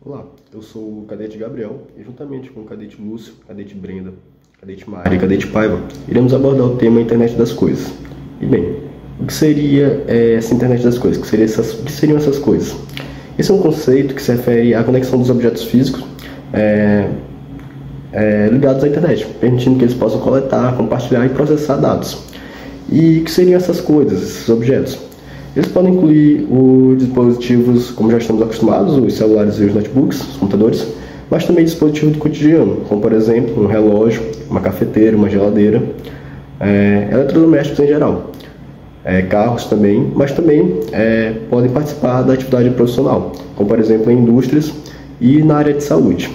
Olá, eu sou o cadete Gabriel e juntamente com o cadete Lúcio, cadete Brenda, cadete Mari e cadete Paiva, iremos abordar o tema Internet das Coisas. E bem, o que seria essa Internet das Coisas? O que seriam essas coisas? Esse é um conceito que se refere à conexão dos objetos físicos ligados à internet, permitindo que eles possam coletar, compartilhar e processar dados. E o que seriam essas coisas, esses objetos? Eles podem incluir os dispositivos, como já estamos acostumados, os celulares e os notebooks, os computadores, mas também dispositivos do cotidiano, como por exemplo um relógio, uma cafeteira, uma geladeira, eletrodomésticos em geral, carros também, mas também podem participar da atividade profissional, como por exemplo em indústrias e na área de saúde.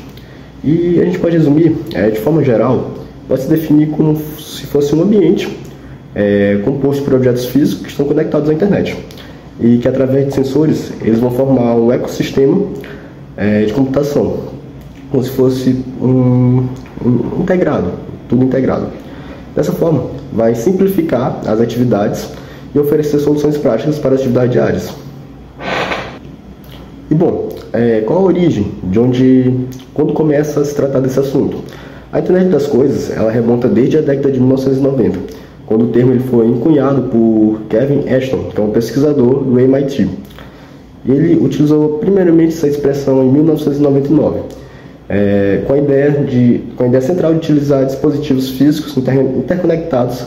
E a gente pode resumir, de forma geral, pode se definir como se fosse um ambiente composto por objetos físicos que estão conectados à internet e que através de sensores eles vão formar um ecossistema de computação, como se fosse tudo integrado. Dessa forma, vai simplificar as atividades e oferecer soluções práticas para as atividades diárias. E bom, qual a origem quando começa a se tratar desse assunto? A internet das coisas, ela remonta desde a década de 1990, quando o termo ele foi encunhado por Kevin Ashton, que é um pesquisador do MIT. Ele utilizou primeiramente essa expressão em 1999, com a ideia central de utilizar dispositivos físicos interconectados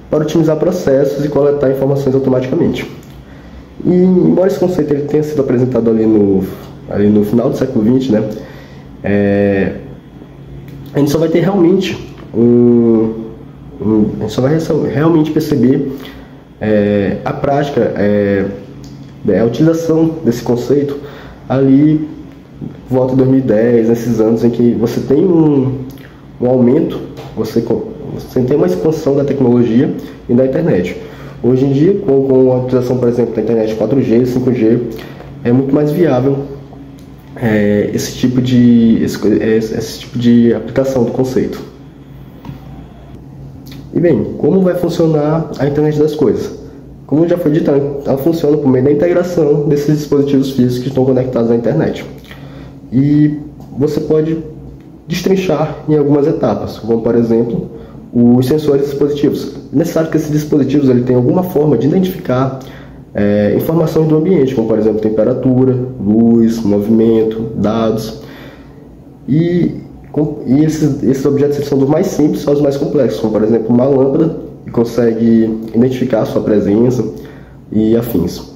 para otimizar processos e coletar informações automaticamente. E embora esse conceito ele tenha sido apresentado ali no final do século XX, né, a gente só vai ter realmente a gente só vai realmente perceber a prática, a utilização desse conceito ali por volta de 2010, nesses anos em que você tem um aumento, você tem uma expansão da tecnologia e da internet. Hoje em dia, com a utilização, por exemplo, da internet 4G, 5G, é muito mais viável esse tipo de aplicação do conceito. E bem, como vai funcionar a internet das coisas? Como já foi dito, ela funciona por meio da integração desses dispositivos físicos que estão conectados à internet. E você pode destrinchar em algumas etapas, como por exemplo, os sensores dispositivos. É necessário que esses dispositivos tenham alguma forma de identificar informações do ambiente, como por exemplo temperatura, luz, movimento, dados. E esses objetos são dos mais simples aos mais complexos, como por exemplo uma lâmpada, que consegue identificar a sua presença e afins.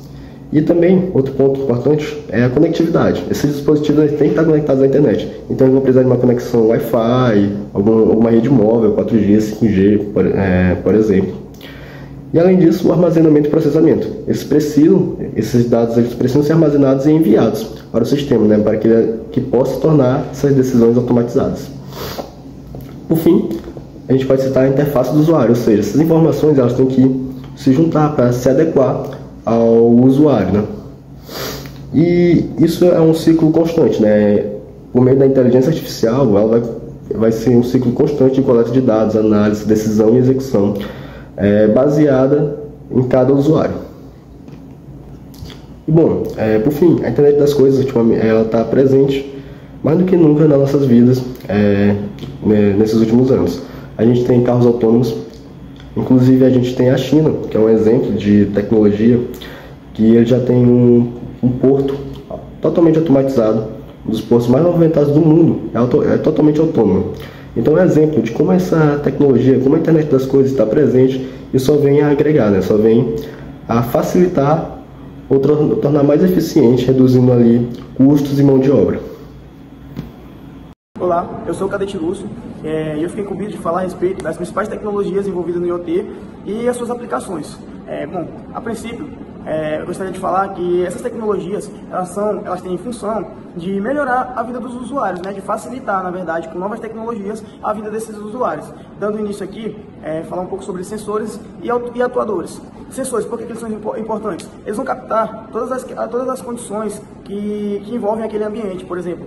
E também, outro ponto importante é a conectividade. Esses dispositivos têm que estar conectados à internet, então eles vão precisar de uma conexão Wi-Fi, alguma rede móvel, 4G, 5G, por exemplo. E além disso, o armazenamento e processamento. Esses dados precisam ser armazenados e enviados para o sistema, né, para que possa tornar essas decisões automatizadas. Por fim, a gente pode citar a interface do usuário, ou seja, essas informações elas têm que se juntar para se adequar ao usuário, né? E isso é um ciclo constante, né? Por meio da inteligência artificial, ela vai ser um ciclo constante de coleta de dados, análise, decisão e execução, baseada em cada usuário. E bom, por fim, a internet das coisas ela está presente mais do que nunca nas nossas vidas nesses últimos anos. A gente tem carros autônomos, inclusive a gente tem a China, que é um exemplo de tecnologia, que ele já tem um porto totalmente automatizado, um dos portos mais movimentados do mundo, é totalmente autônomo. Então é um exemplo de como essa tecnologia, como a internet das coisas está presente e só vem a agregar, né? Só vem a facilitar ou tornar mais eficiente, reduzindo ali custos e mão de obra. Olá, eu sou o cadete Lúcio e eu fiquei incumbido de falar a respeito das principais tecnologias envolvidas no IoT e as suas aplicações. Bom, a princípio, eu gostaria de falar que essas tecnologias elas têm função de melhorar a vida dos usuários, né, de facilitar, na verdade, com novas tecnologias, a vida desses usuários. Dando início aqui, falar um pouco sobre sensores e atuadores. Sensores, por que eles são importantes? Eles vão captar todas as condições que envolvem aquele ambiente, por exemplo,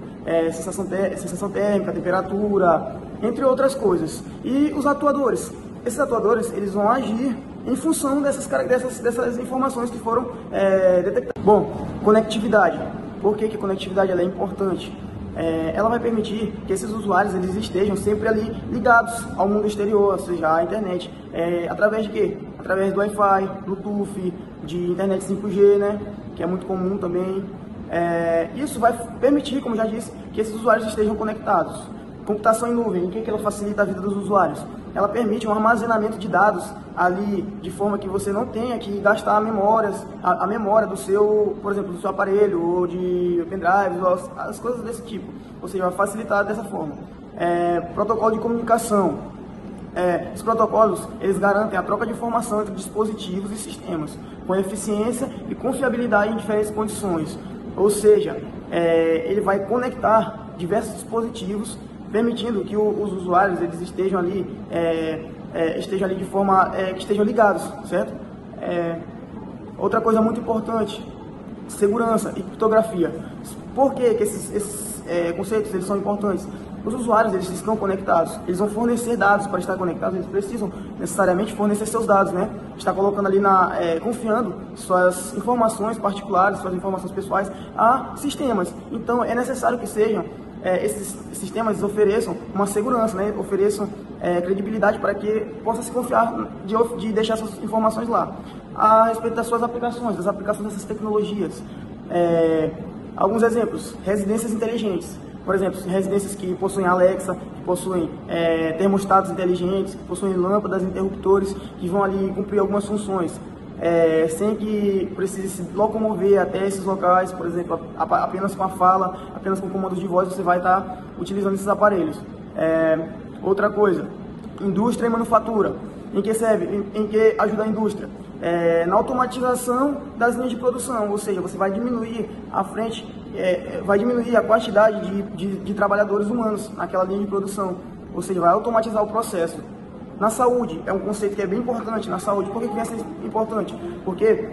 sensação térmica, temperatura, entre outras coisas. E os atuadores? Esses atuadores eles vão agir em função dessas informações que foram detectadas. Bom, conectividade. Por que a conectividade ela é importante? Ela vai permitir que esses usuários eles estejam sempre ali ligados ao mundo exterior, ou seja, à internet. Através de quê? Através do Wi-Fi, Bluetooth, de internet 5G, né? Que é muito comum também. Isso vai permitir, como já disse, que esses usuários estejam conectados. Computação em nuvem, em que ela facilita a vida dos usuários? Ela permite um armazenamento de dados ali, de forma que você não tenha que gastar a memória do seu, por exemplo, do seu aparelho, ou de pendrive, as coisas desse tipo. Ou seja, vai facilitar dessa forma. Protocolo de comunicação. Os protocolos, eles garantem a troca de informação entre dispositivos e sistemas, com eficiência e confiabilidade em diferentes condições. Ou seja, ele vai conectar diversos dispositivos, permitindo que os usuários eles estejam ali de forma que estejam ligados, certo? Outra coisa muito importante, segurança e criptografia. Por que esses conceitos eles são importantes? Os usuários eles estão conectados, eles vão fornecer dados. Para estar conectados, eles precisam necessariamente fornecer seus dados, né? Está colocando ali confiando suas informações particulares, suas informações pessoais a sistemas. Então é necessário que sejam esses sistemas ofereçam uma segurança, né? Ofereçam credibilidade para que possa se confiar de deixar suas informações lá. A respeito das suas aplicações, das aplicações dessas tecnologias, alguns exemplos: residências inteligentes. Por exemplo, residências que possuem Alexa, que possuem termostatos inteligentes, que possuem lâmpadas, interruptores, que vão ali cumprir algumas funções, sem que precise se locomover até esses locais. Por exemplo, apenas com a fala, apenas com comandos de voz, você vai estar utilizando esses aparelhos. Outra coisa, indústria e manufatura. Em que serve? Em que ajuda a indústria? Na automatização das linhas de produção, ou seja, você vai diminuir vai diminuir a quantidade de trabalhadores humanos naquela linha de produção, ou seja, vai automatizar o processo. Na saúde, é um conceito que é bem importante. Na saúde, por que vai ser importante? Porque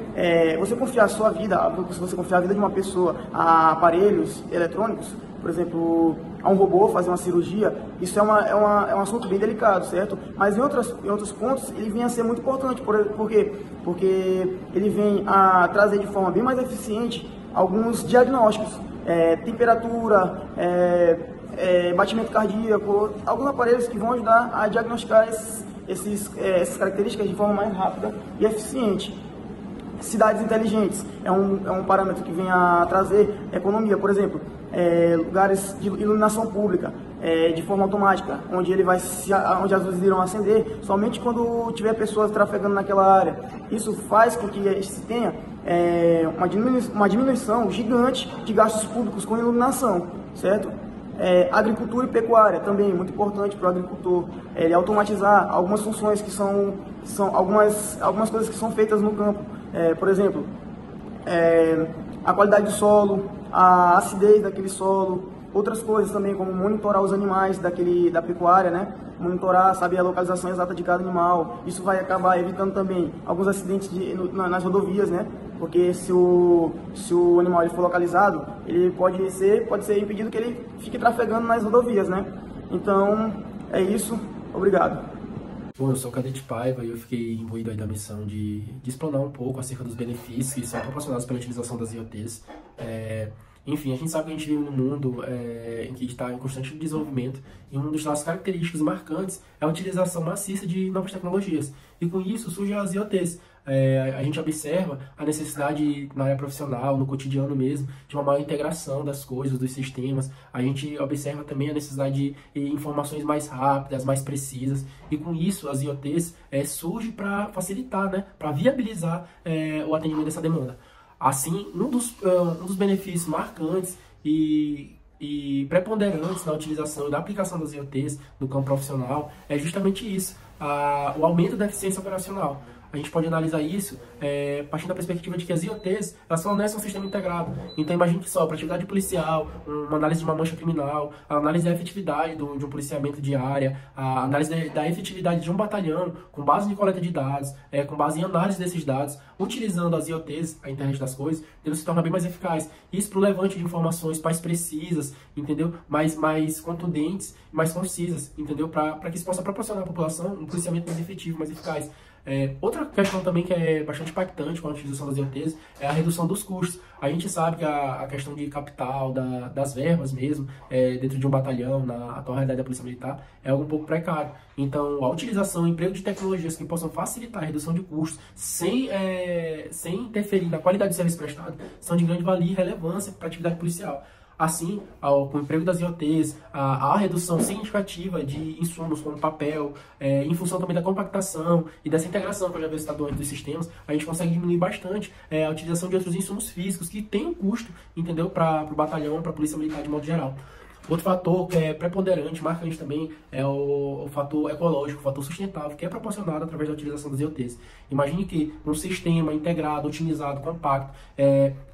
você confiar a sua vida, se você confiar a vida de uma pessoa a aparelhos eletrônicos, por exemplo, a um robô fazer uma cirurgia, isso é um assunto bem delicado, certo? Mas em outros pontos, ele vem a ser muito importante. Por quê? Porque ele vem a trazer de forma bem mais eficiente alguns diagnósticos, temperatura, batimento cardíaco, alguns aparelhos que vão ajudar a diagnosticar essas características de forma mais rápida e eficiente. Cidades inteligentes é um parâmetro que vem a trazer economia. Por exemplo, lugares de iluminação pública de forma automática, onde onde as luzes irão acender somente quando tiver pessoas trafegando naquela área. Isso faz com que se tenha uma diminuição gigante de gastos públicos com iluminação, certo? Agricultura e pecuária também muito importante para o agricultor. Ele automatizar algumas funções que são algumas coisas que são feitas no campo. Por exemplo, a qualidade do solo, a acidez daquele solo, outras coisas também, como monitorar os animais da pecuária, né? Monitorar, saber a localização exata de cada animal. Isso vai acabar evitando também alguns acidentes nas rodovias, né? Porque se o animal ele for localizado, ele pode ser impedido que ele fique trafegando nas rodovias, né? Então, é isso. Obrigado. Bom, eu sou o Cadete Paiva e eu fiquei imbuído aí da missão de explanar um pouco acerca dos benefícios que são proporcionados pela utilização das IoTs. Enfim, a gente sabe que a gente vive num mundo em que está em constante desenvolvimento e uma das características marcantes é a utilização maciça de novas tecnologias. E com isso surgem as IoTs. A gente observa a necessidade na área profissional, no cotidiano mesmo, de uma maior integração das coisas, dos sistemas. A gente observa também a necessidade de informações mais rápidas, mais precisas. E com isso, as IoTs surgem para facilitar, né, para viabilizar o atendimento dessa demanda. Assim, um dos benefícios marcantes e preponderantes na utilização e da aplicação das IoTs no campo profissional é justamente isso, o aumento da eficiência operacional. A gente pode analisar isso partindo da perspectiva de que as IoTs elas fornecem um sistema integrado. Então imagine que só para atividade policial, uma análise de uma mancha criminal, a análise da efetividade de um policiamento de área, a análise da efetividade de um batalhão com base em coleta de dados, com base em análise desses dados, utilizando as IoTs, a internet das coisas, ele se torna bem mais eficaz. Isso para o levante de informações mais precisas, entendeu? Mais contundentes, mais concisas, entendeu? Para que isso possa proporcionar à população um policiamento mais efetivo, mais eficaz. Outra questão também que é bastante impactante com a utilização das IoTs é a redução dos custos. A gente sabe que a questão de capital, das verbas mesmo, dentro de um batalhão, na atual realidade da Polícia Militar, é algo um pouco precário. Então, a utilização e emprego de tecnologias que possam facilitar a redução de custos sem interferir na qualidade do serviço prestado são de grande valia e relevância para a atividade policial. Assim, com o emprego das IoTs, a redução significativa de insumos como papel, em função também da compactação e dessa integração que eu já havia citado antes dos sistemas, a gente consegue diminuir bastante a utilização de outros insumos físicos que tem um custo, entendeu, para o batalhão, para a Polícia Militar de modo geral. Outro fator que é preponderante, marcante também, é o fator ecológico, o fator sustentável, que é proporcionado através da utilização das IoTs. Imagine que um sistema integrado, otimizado, compacto,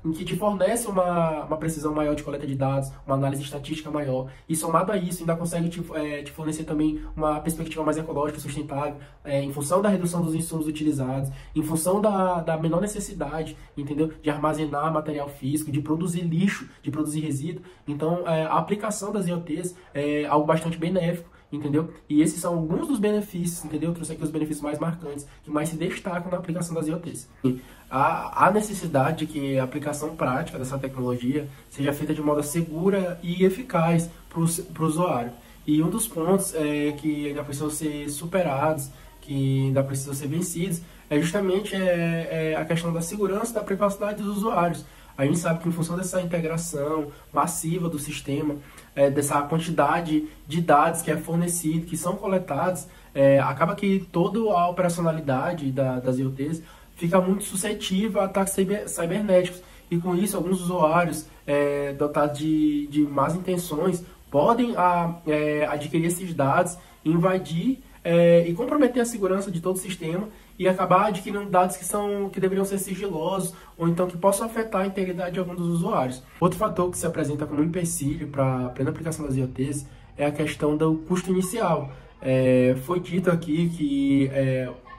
em que te fornece uma precisão maior de coleta de dados, uma análise estatística maior, e somado a isso ainda consegue te fornecer também uma perspectiva mais ecológica e sustentável, em função da redução dos insumos utilizados, em função da menor necessidade, entendeu, de armazenar material físico, de produzir lixo, de produzir resíduo. Então, a aplicação das IoTs é algo bastante benéfico, entendeu? E esses são alguns dos benefícios, entendeu? Eu trouxe aqui os benefícios mais marcantes, que mais se destacam na aplicação das IoTs. Há necessidade de que a aplicação prática dessa tecnologia seja feita de modo segura e eficaz para o usuário. E um dos pontos que ainda precisam ser superados, que ainda precisam ser vencidos, é justamente a questão da segurança e da privacidade dos usuários. A gente sabe que em função dessa integração massiva do sistema, dessa quantidade de dados que é fornecido, que são coletados, acaba que toda a operacionalidade das IoTs fica muito suscetível a ataques cibernéticos. E com isso, alguns usuários dotados de más intenções podem adquirir esses dados, invadir e comprometer a segurança de todo o sistema e acabar adquirindo dados que deveriam ser sigilosos ou então que possam afetar a integridade de alguns dos usuários. Outro fator que se apresenta como um empecilho para a plena aplicação das IoTs é a questão do custo inicial. Foi dito aqui que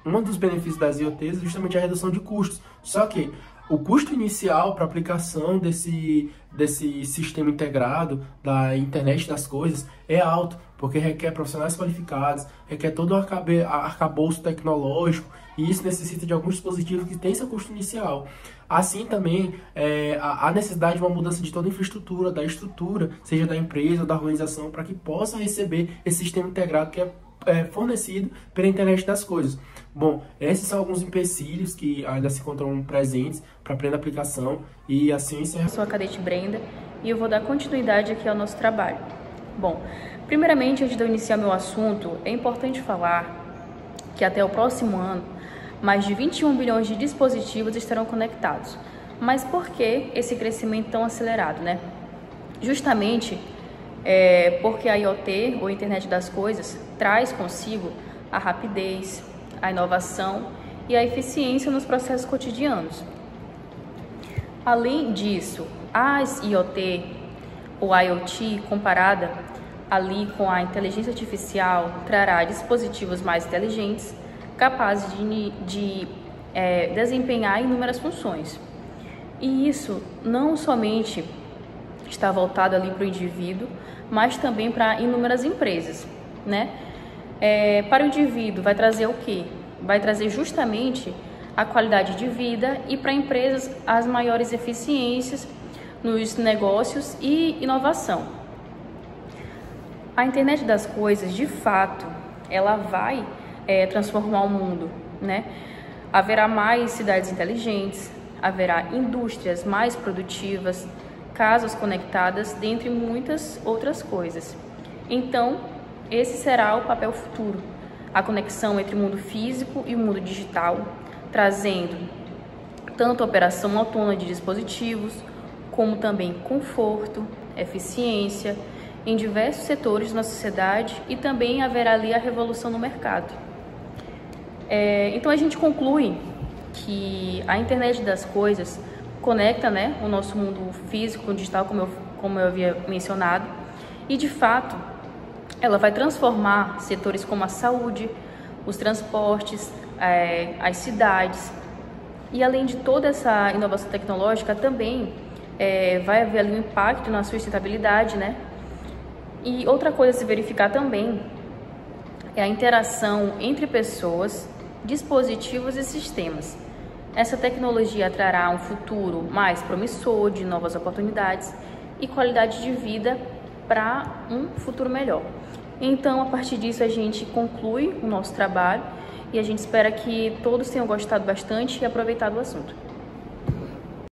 um dos benefícios das IoTs é justamente a redução de custos, só que o custo inicial para a aplicação desse sistema integrado da internet das coisas é alto, porque requer profissionais qualificados, requer todo um arcabouço tecnológico, e isso necessita de alguns dispositivos que têm seu custo inicial. Assim também, há necessidade de uma mudança de toda a infraestrutura, da estrutura, seja da empresa ou da organização, para que possa receber esse sistema integrado que é fornecido pela internet das coisas. Bom, esses são alguns empecilhos que ainda se encontram presentes para a plena aplicação, e assim encerra. Eu sou a Cadete Brenda e eu vou dar continuidade aqui ao nosso trabalho. Bom, primeiramente, antes de eu iniciar meu assunto, é importante falar que até o próximo ano, mais de 21 bilhões de dispositivos estarão conectados. Mas por que esse crescimento tão acelerado, né? Justamente porque a IoT, ou Internet das Coisas, traz consigo a rapidez, a inovação e a eficiência nos processos cotidianos. Além disso, as IoT ou IoT comparada ali com a inteligência artificial trará dispositivos mais inteligentes, capazes de desempenhar inúmeras funções. E isso não somente está voltado ali para o indivíduo, mas também para inúmeras empresas, né? Para o indivíduo vai trazer o quê? Vai trazer justamente a qualidade de vida, e para empresas as maiores eficiências nos negócios e inovação. A internet das coisas, de fato, ela vai transformar o mundo, né? Haverá mais cidades inteligentes, haverá indústrias mais produtivas, casas conectadas, dentre muitas outras coisas. Então, esse será o papel futuro, a conexão entre o mundo físico e o mundo digital, trazendo tanto a operação autônoma de dispositivos, como também conforto, eficiência, em diversos setores da sociedade, e também haverá ali a revolução no mercado. Então a gente conclui que a internet das coisas conecta, né, o nosso mundo físico com o digital, como eu havia mencionado, e de fato ela vai transformar setores como a saúde, os transportes, as cidades, e além de toda essa inovação tecnológica também vai haver ali um impacto na sustentabilidade, né? E outra coisa a se verificar também é a interação entre pessoas dispositivos e sistemas. Essa tecnologia trará um futuro mais promissor, de novas oportunidades e qualidade de vida para um futuro melhor. Então, a partir disso, a gente conclui o nosso trabalho e a gente espera que todos tenham gostado bastante e aproveitado o assunto.